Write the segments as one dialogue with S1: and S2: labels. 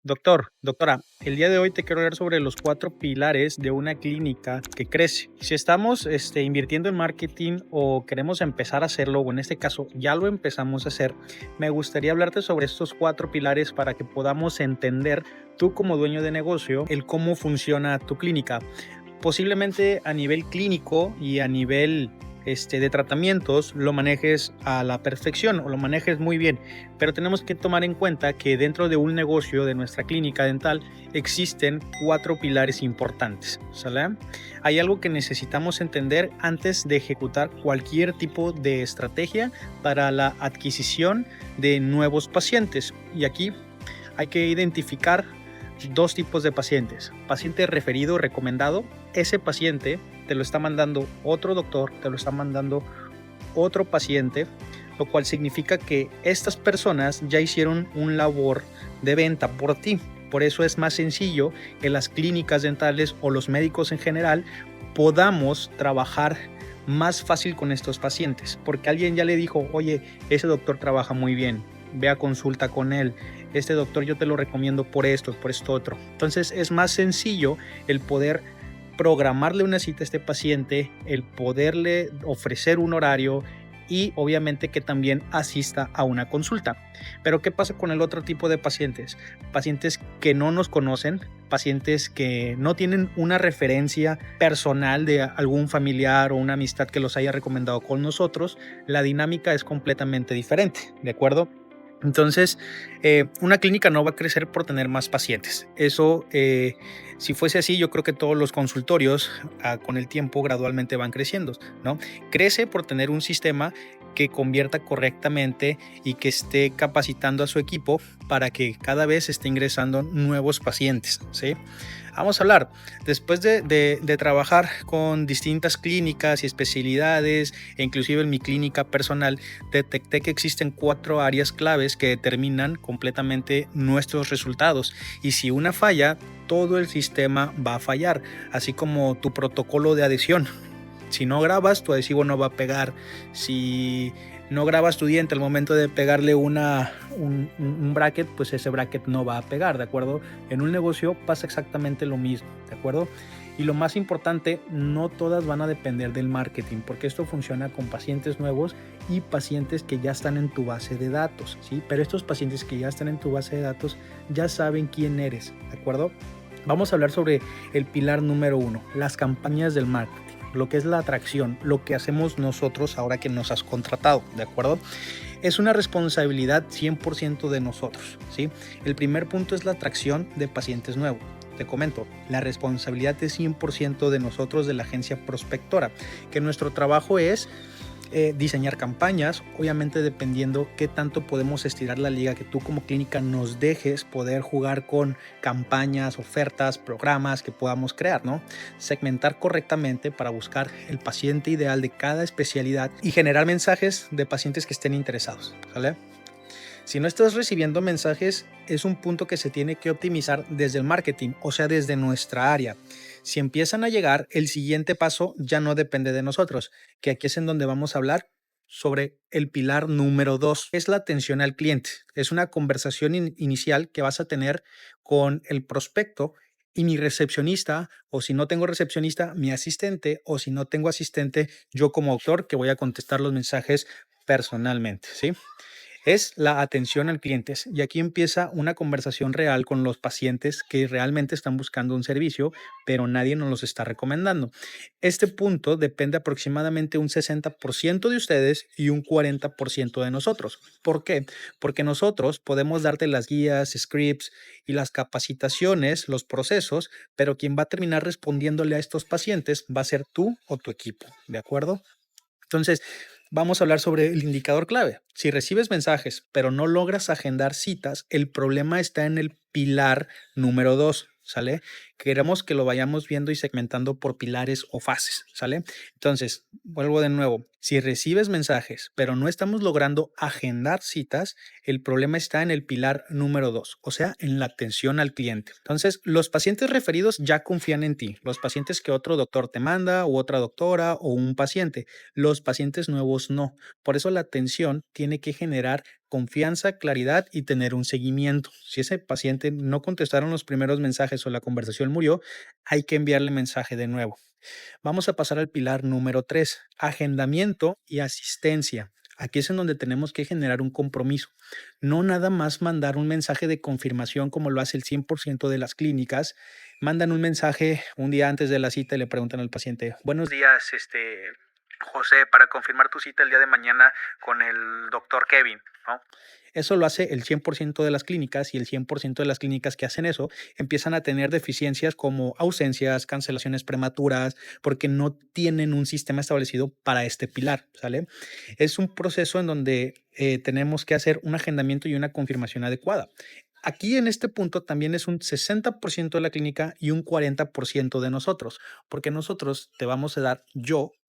S1: Doctora, el día de hoy te quiero hablar sobre los 4 pilares de una clínica que crece. Si estamos invirtiendo en marketing o queremos empezar a hacerlo, o en este caso ya lo empezamos a hacer, me gustaría hablarte sobre estos 4 pilares para que podamos entender tú como dueño de negocio el cómo funciona tu clínica. Posiblemente a nivel clínico y a nivel de tratamientos lo manejes a la perfección o lo manejes muy bien, pero tenemos que tomar en cuenta que dentro de un negocio de nuestra clínica dental existen 4 pilares importantes, ¿sale? Hay algo que necesitamos entender antes de ejecutar cualquier tipo de estrategia para la adquisición de nuevos pacientes, y aquí hay que identificar dos tipos de pacientes: paciente referido, recomendado. Ese paciente te lo está mandando otro doctor, te lo está mandando otro paciente, lo cual significa que estas personas ya hicieron un labor de venta por ti. Por eso es más sencillo que las clínicas dentales o los médicos en general podamos trabajar más fácil con estos pacientes, porque alguien ya le dijo: oye, ese doctor trabaja muy bien, ve a consulta con él, este doctor yo te lo recomiendo por esto otro. Entonces es más sencillo el poder programarle una cita a este paciente, el poderle ofrecer un horario y obviamente que también asista a una consulta. Pero ¿qué pasa con el otro tipo de pacientes? Pacientes que no nos conocen, pacientes que no tienen una referencia personal de algún familiar o una amistad que los haya recomendado con nosotros. La dinámica es completamente diferente, ¿de acuerdo? Entonces, una clínica no va a crecer por tener más pacientes. Eso, si fuese así, yo creo que todos los consultorios con el tiempo gradualmente van creciendo, ¿no? Crece por tener un sistema que convierta correctamente y que esté capacitando a su equipo para que cada vez esté ingresando nuevos pacientes, ¿sí? Vamos a hablar, después de trabajar con distintas clínicas y especialidades, e inclusive en mi clínica personal, detecté que existen 4 áreas claves que determinan completamente nuestros resultados. Y si una falla, todo el sistema va a fallar, así como tu protocolo de adhesión. Si no grabas, tu adhesivo no va a pegar. Si no grabas tu diente al momento de pegarle un bracket, pues ese bracket no va a pegar, ¿de acuerdo? En un negocio pasa exactamente lo mismo, ¿de acuerdo? Y lo más importante, no todas van a depender del marketing, porque esto funciona con pacientes nuevos y pacientes que ya están en tu base de datos, ¿sí? Pero estos pacientes que ya están en tu base de datos ya saben quién eres, ¿de acuerdo? Vamos a hablar sobre el pilar número 1, las campañas del marketing, lo que es la atracción, lo que hacemos nosotros ahora que nos has contratado, ¿de acuerdo? Es una responsabilidad 100% de nosotros, ¿sí? El primer punto es la atracción de pacientes nuevos. Te comento, la responsabilidad es 100% de nosotros, de la agencia prospectora, que nuestro trabajo es diseñar campañas, obviamente dependiendo qué tanto podemos estirar la liga, que tú como clínica nos dejes poder jugar con campañas, ofertas, programas que podamos crear, ¿no? Segmentar correctamente para buscar el paciente ideal de cada especialidad y generar mensajes de pacientes que estén interesados, ¿sale? Si no estás recibiendo mensajes, es un punto que se tiene que optimizar desde el marketing, o sea, desde nuestra área. Si empiezan a llegar, el siguiente paso ya no depende de nosotros, que aquí es en donde vamos a hablar sobre el pilar número 2, es la atención al cliente. Es una conversación inicial que vas a tener con el prospecto y mi recepcionista, o si no tengo recepcionista, mi asistente, o si no tengo asistente, yo como autor que voy a contestar los mensajes personalmente, ¿sí? Es la atención al cliente. Y aquí empieza una conversación real con los pacientes que realmente están buscando un servicio, pero nadie nos los está recomendando. Este punto depende aproximadamente un 60% de ustedes y un 40% de nosotros. ¿Por qué? Porque nosotros podemos darte las guías, scripts y las capacitaciones, los procesos, pero quien va a terminar respondiéndole a estos pacientes va a ser tú o tu equipo, ¿de acuerdo? Entonces, vamos a hablar sobre el indicador clave. Si recibes mensajes, pero no logras agendar citas, el problema está en el pilar número 2, ¿sale? Queremos que lo vayamos viendo y segmentando por pilares o fases, ¿sale? Entonces, vuelvo de nuevo, si recibes mensajes, pero no estamos logrando agendar citas, el problema está en el pilar número 2, o sea, en la atención al cliente. Entonces, los pacientes referidos ya confían en ti, los pacientes que otro doctor te manda u otra doctora o un paciente, los pacientes nuevos no. Por eso la atención tiene que generar confianza, claridad y tener un seguimiento. Si ese paciente no contestaron los primeros mensajes o la conversación murió, hay que enviarle mensaje de nuevo. Vamos a pasar al pilar número 3, agendamiento y asistencia. Aquí es en donde tenemos que generar un compromiso. No nada más mandar un mensaje de confirmación como lo hace el 100% de las clínicas. Mandan un mensaje un día antes de la cita y le preguntan al paciente, buenos días, José, para confirmar tu cita el día de mañana con el doctor Kevin, ¿no? Eso lo hace el 100% de las clínicas y el 100% de las clínicas que hacen eso empiezan a tener deficiencias como ausencias, cancelaciones prematuras, porque no tienen un sistema establecido para este pilar, ¿sale? Es un proceso en donde tenemos que hacer un agendamiento y una confirmación adecuada. Aquí en este punto también es un 60% de la clínica y un 40% de nosotros, porque nosotros te vamos a dar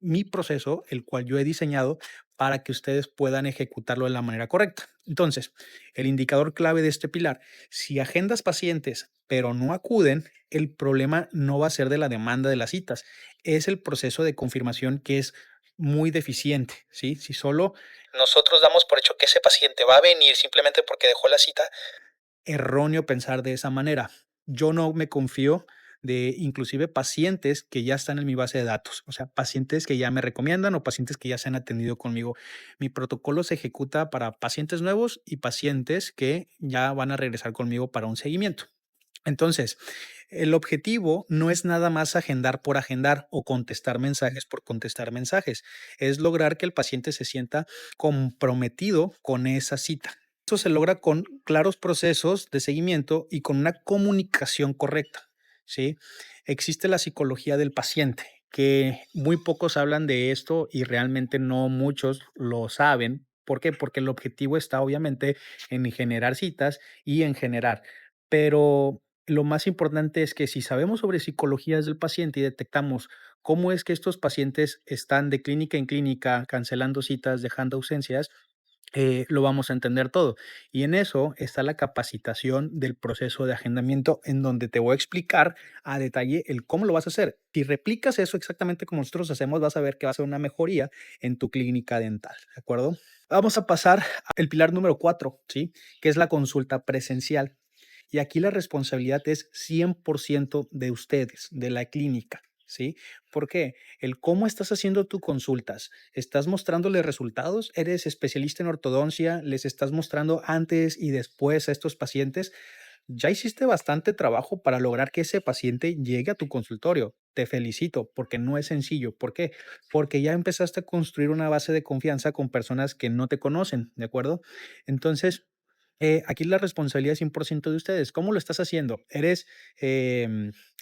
S1: mi proceso, el cual yo he diseñado para que ustedes puedan ejecutarlo de la manera correcta. Entonces, el indicador clave de este pilar, si agendas pacientes pero no acuden, el problema no va a ser de la demanda de las citas, es el proceso de confirmación que es muy deficiente, ¿sí? Si solo nosotros damos por hecho que ese paciente va a venir simplemente porque dejó la cita, erróneo pensar de esa manera. Yo no me confío de inclusive pacientes que ya están en mi base de datos, o sea, pacientes que ya me recomiendan o pacientes que ya se han atendido conmigo. Mi protocolo se ejecuta para pacientes nuevos y pacientes que ya van a regresar conmigo para un seguimiento. Entonces, el objetivo no es nada más agendar por agendar o contestar mensajes por contestar mensajes, es lograr que el paciente se sienta comprometido con esa cita. Eso se logra con claros procesos de seguimiento y con una comunicación correcta, ¿sí? Existe la psicología del paciente, que muy pocos hablan de esto y realmente no muchos lo saben. ¿Por qué? Porque el objetivo está obviamente en generar citas y en generar. Pero lo más importante es que si sabemos sobre psicologías del paciente y detectamos cómo es que estos pacientes están de clínica en clínica, cancelando citas, dejando ausencias, lo vamos a entender todo. Y en eso está la capacitación del proceso de agendamiento, en donde te voy a explicar a detalle el cómo lo vas a hacer. Si replicas eso exactamente como nosotros hacemos, vas a ver que va a ser una mejoría en tu clínica dental, ¿de acuerdo? Vamos a pasar al pilar número 4, ¿sí? Que es la consulta presencial. Y aquí la responsabilidad es 100% de ustedes, de la clínica, ¿sí? ¿Por qué? El cómo estás haciendo tus consultas. ¿Estás mostrándoles resultados? ¿Eres especialista en ortodoncia? ¿Les estás mostrando antes y después a estos pacientes? Ya hiciste bastante trabajo para lograr que ese paciente llegue a tu consultorio. Te felicito porque no es sencillo. ¿Por qué? Porque ya empezaste a construir una base de confianza con personas que no te conocen, ¿de acuerdo? Entonces, aquí la responsabilidad es 100% de ustedes. ¿Cómo lo estás haciendo? ¿Eres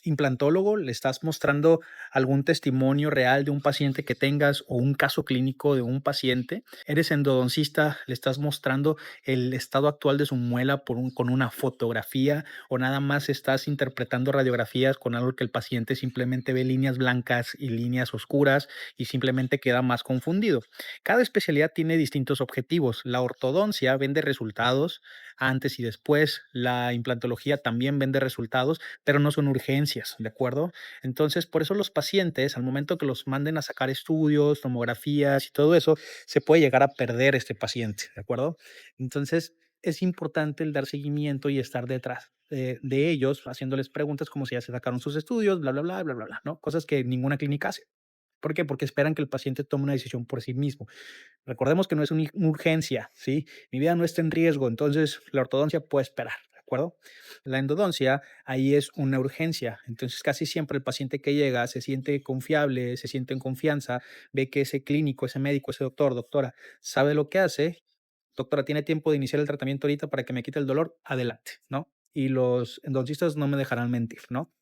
S1: implantólogo? ¿Le estás mostrando algún testimonio real de un paciente que tengas o un caso clínico de un paciente? ¿Eres endodoncista? ¿Le estás mostrando el estado actual de su muela con una fotografía o nada más estás interpretando radiografías con algo que el paciente simplemente ve líneas blancas y líneas oscuras y simplemente queda más confundido? Cada especialidad tiene distintos objetivos. La ortodoncia vende resultados antes y después. La implantología también vende resultados, pero no son urgencias, ¿de acuerdo? Entonces, por eso los pacientes, al momento que los manden a sacar estudios, tomografías y todo eso, se puede llegar a perder este paciente, ¿de acuerdo? Entonces, es importante el dar seguimiento y estar detrás de ellos, haciéndoles preguntas como si ya se sacaron sus estudios, bla, bla, bla, bla, bla, bla, ¿no? Cosas que ninguna clínica hace. ¿Por qué? Porque esperan que el paciente tome una decisión por sí mismo. Recordemos que no es una urgencia, ¿sí? Mi vida no está en riesgo, entonces la ortodoncia puede esperar, ¿de acuerdo? La endodoncia, ahí es una urgencia, entonces casi siempre el paciente que llega se siente confiable, se siente en confianza, ve que ese clínico, ese médico, ese doctor, doctora, sabe lo que hace. Doctora, ¿tiene tiempo de iniciar el tratamiento ahorita para que me quite el dolor? Adelante, ¿no? Y los endodoncistas no me dejarán mentir, ¿no?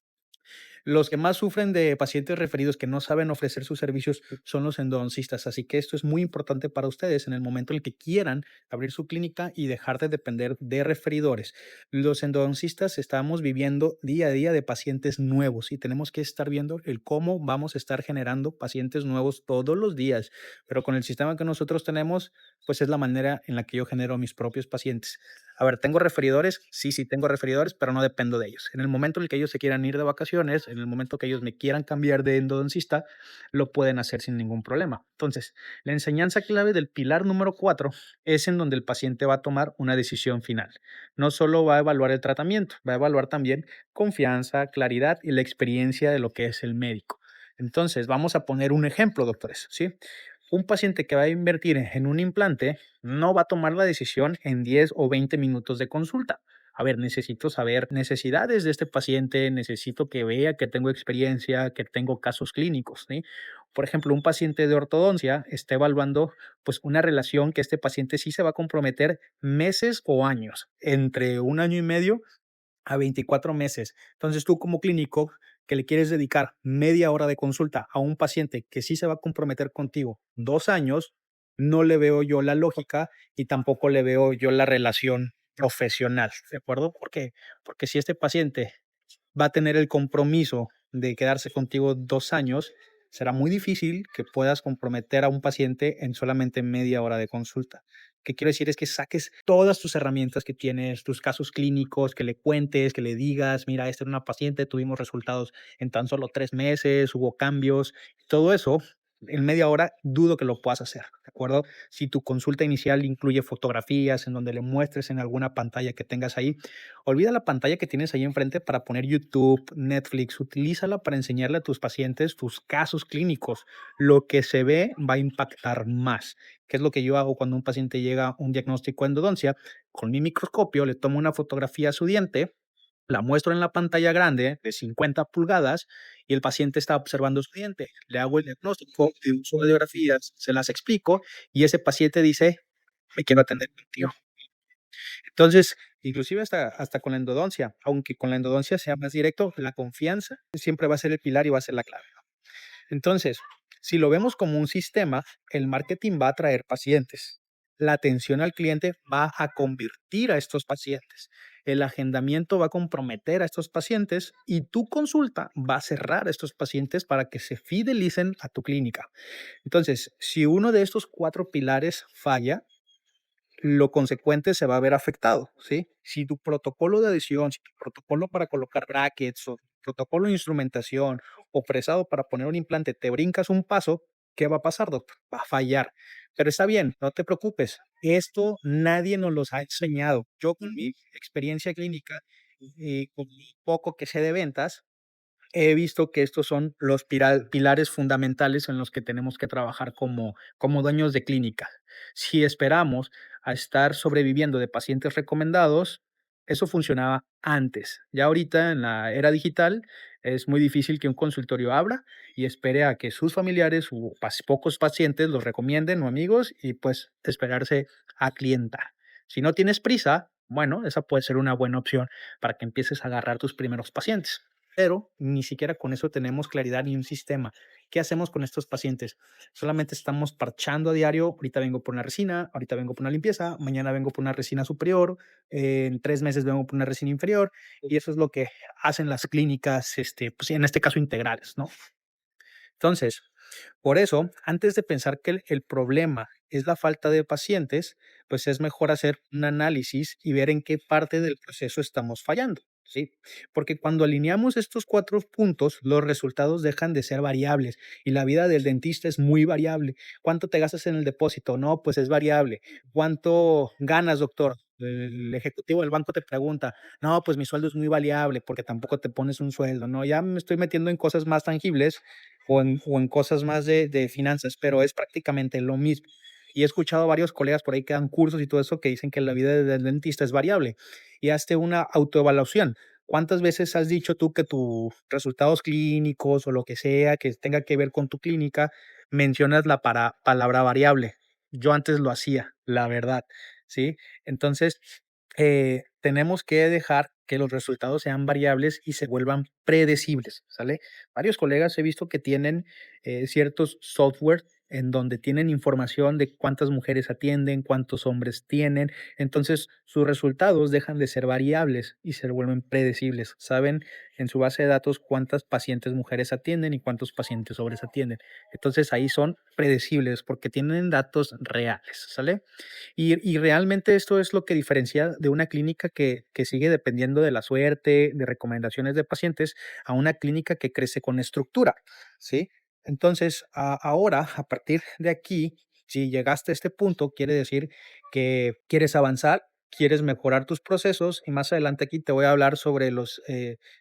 S1: Los que más sufren de pacientes referidos que no saben ofrecer sus servicios son los endodoncistas, así que esto es muy importante para ustedes en el momento en el que quieran abrir su clínica y dejar de depender de referidores. Los endodoncistas estamos viviendo día a día de pacientes nuevos y tenemos que estar viendo el cómo vamos a estar generando pacientes nuevos todos los días, pero con el sistema que nosotros tenemos, pues es la manera en la que yo genero mis propios pacientes. A ver, ¿tengo referidores? Sí, sí, tengo referidores, pero no dependo de ellos. En el momento en el que ellos se quieran ir de vacaciones, en el momento que ellos me quieran cambiar de endodoncista, lo pueden hacer sin ningún problema. Entonces, la enseñanza clave del pilar número 4 es en donde el paciente va a tomar una decisión final. No solo va a evaluar el tratamiento, va a evaluar también confianza, claridad y la experiencia de lo que es el médico. Entonces, vamos a poner un ejemplo, doctores, ¿sí? Un paciente que va a invertir en un implante no va a tomar la decisión en 10 o 20 minutos de consulta. A ver, necesito saber necesidades de este paciente, necesito que vea que tengo experiencia, que tengo casos clínicos, ¿sí? Por ejemplo, un paciente de ortodoncia está evaluando pues una relación que este paciente sí se va a comprometer meses o años, entre un año y medio a 24 meses. Entonces, tú como clínico que le quieres dedicar media hora de consulta a un paciente que sí se va a comprometer contigo 2 años, no le veo yo la lógica y tampoco le veo yo la relación profesional, ¿de acuerdo? Porque si este paciente va a tener el compromiso de quedarse contigo 2 años, será muy difícil que puedas comprometer a un paciente en solamente media hora de consulta. ¿Qué quiero decir? Es que saques todas tus herramientas que tienes, tus casos clínicos, que le cuentes, que le digas, mira, esta era una paciente, tuvimos resultados en tan solo 3 meses, hubo cambios, todo eso. En media hora dudo que lo puedas hacer, ¿de acuerdo? Si tu consulta inicial incluye fotografías en donde le muestres en alguna pantalla que tengas ahí, olvida la pantalla que tienes ahí enfrente para poner YouTube, Netflix, utilízala para enseñarle a tus pacientes tus casos clínicos. Lo que se ve va a impactar más. ¿Qué es lo que yo hago cuando un paciente llega a un diagnóstico de endodoncia? Con mi microscopio le tomo una fotografía a su diente, la muestro en la pantalla grande de 50 pulgadas y el paciente está observando su diente. Le hago el diagnóstico, le uso radiografías, se las explico y ese paciente dice, me quiero atender contigo. Entonces, inclusive hasta con la endodoncia, aunque con la endodoncia sea más directo, la confianza siempre va a ser el pilar y va a ser la clave. Entonces, si lo vemos como un sistema, el marketing va a atraer pacientes. La atención al cliente va a convertir a estos pacientes. El agendamiento va a comprometer a estos pacientes y tu consulta va a cerrar a estos pacientes para que se fidelicen a tu clínica. Entonces, si uno de estos 4 pilares falla, lo consecuente se va a ver afectado, ¿sí? Si tu protocolo de adhesión, si tu protocolo para colocar brackets o protocolo de instrumentación o fresado para poner un implante, te brincas un paso, ¿qué va a pasar, doctor? Va a fallar. Pero está bien, no te preocupes. Esto nadie nos los ha enseñado. Yo con mi experiencia clínica y con mi poco que sé de ventas, he visto que estos son los pilares fundamentales en los que tenemos que trabajar como dueños de clínica. Si esperamos a estar sobreviviendo de pacientes recomendados, eso funcionaba antes. Ya ahorita en la era digital es muy difícil que un consultorio abra y espere a que sus familiares o pocos pacientes los recomienden o amigos y pues esperarse a clientar. Si no tienes prisa, bueno, esa puede ser una buena opción para que empieces a agarrar tus primeros pacientes, pero ni siquiera con eso tenemos claridad ni un sistema. ¿Qué hacemos con estos pacientes? Solamente estamos parchando a diario. Ahorita vengo por una resina, ahorita vengo por una limpieza, mañana vengo por una resina superior, en 3 meses vengo por una resina inferior, y eso es lo que hacen las clínicas, pues en este caso integrales, ¿no? Entonces, por eso, antes de pensar que el problema es la falta de pacientes, pues es mejor hacer un análisis y ver en qué parte del proceso estamos fallando, ¿sí? Porque cuando alineamos estos 4 puntos, los resultados dejan de ser variables y la vida del dentista es muy variable. ¿Cuánto te gastas en el depósito? No, pues es variable. ¿Cuánto ganas, doctor? El ejecutivo del banco te pregunta, no, pues mi sueldo es muy variable porque tampoco te pones un sueldo, no, ya me estoy metiendo en cosas más tangibles o en cosas más de finanzas, pero es prácticamente lo mismo. Y he escuchado a varios colegas por ahí que dan cursos y todo eso que dicen que la vida del dentista es variable. Y hazte una autoevaluación. ¿Cuántas veces has dicho tú que tus resultados clínicos o lo que sea que tenga que ver con tu clínica mencionas la palabra variable? Yo antes lo hacía, la verdad, ¿sí? Entonces, tenemos que dejar que los resultados sean variables y se vuelvan predecibles, ¿sale? Varios colegas he visto que tienen ciertos software en donde tienen información de cuántas mujeres atienden, cuántos hombres tienen. Entonces, sus resultados dejan de ser variables y se vuelven predecibles. Saben en su base de datos cuántas pacientes mujeres atienden y cuántos pacientes hombres atienden. Entonces, ahí son predecibles porque tienen datos reales, ¿sale? Y realmente esto es lo que diferencia de una clínica que sigue dependiendo de la suerte, de recomendaciones de pacientes, a una clínica que crece con estructura, ¿sí? Entonces, ahora, a partir de aquí, si llegaste a este punto, quiere decir que quieres avanzar, quieres mejorar tus procesos y más adelante aquí te voy a hablar sobre los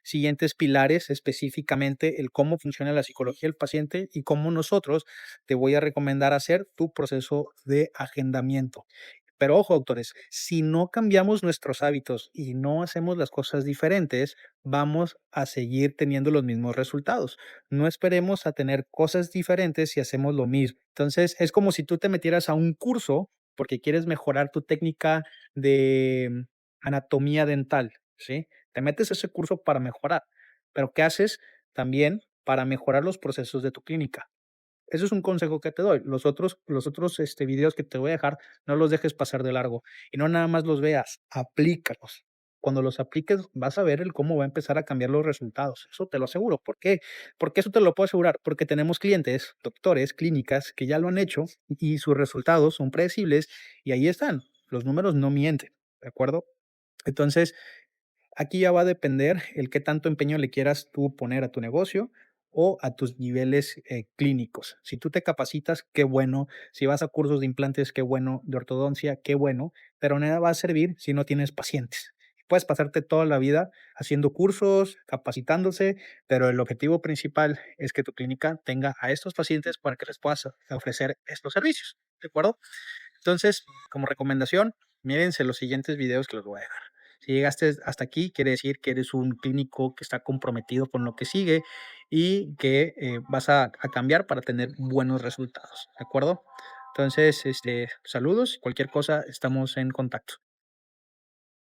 S1: siguientes pilares, específicamente el cómo funciona la psicología del paciente y cómo nosotros te voy a recomendar hacer tu proceso de agendamiento. Pero ojo, doctores, si no cambiamos nuestros hábitos y no hacemos las cosas diferentes, vamos a seguir teniendo los mismos resultados. No esperemos a tener cosas diferentes si hacemos lo mismo. Entonces, es como si tú te metieras a un curso porque quieres mejorar tu técnica de anatomía dental, ¿sí? Te metes a ese curso para mejorar, pero ¿qué haces también para mejorar los procesos de tu clínica? Eso es un consejo que te doy. Los otros videos que te voy a dejar, no los dejes pasar de largo y no nada más los veas, aplícalos. Cuando los apliques, vas a ver el cómo va a empezar a cambiar los resultados. Eso te lo aseguro. ¿Por qué? Porque eso te lo puedo asegurar. Porque tenemos clientes, doctores, clínicas que ya lo han hecho y sus resultados son predecibles y ahí están. Los números no mienten. ¿De acuerdo? Entonces, aquí ya va a depender el qué tanto empeño le quieras tú poner a tu negocio o a tus niveles clínicos. Si tú te capacitas, qué bueno. Si vas a cursos de implantes, qué bueno. De ortodoncia, qué bueno. Pero nada va a servir si no tienes pacientes. Puedes pasarte toda la vida haciendo cursos, capacitándose, pero el objetivo principal es que tu clínica tenga a estos pacientes para que les puedas ofrecer estos servicios. ¿De acuerdo? Entonces, como recomendación, mírense los siguientes videos que les voy a dejar. Si llegaste hasta aquí, quiere decir que eres un clínico que está comprometido con lo que sigue y que vas a cambiar para tener buenos resultados. ¿De acuerdo? Entonces, saludos. Cualquier cosa, estamos en contacto.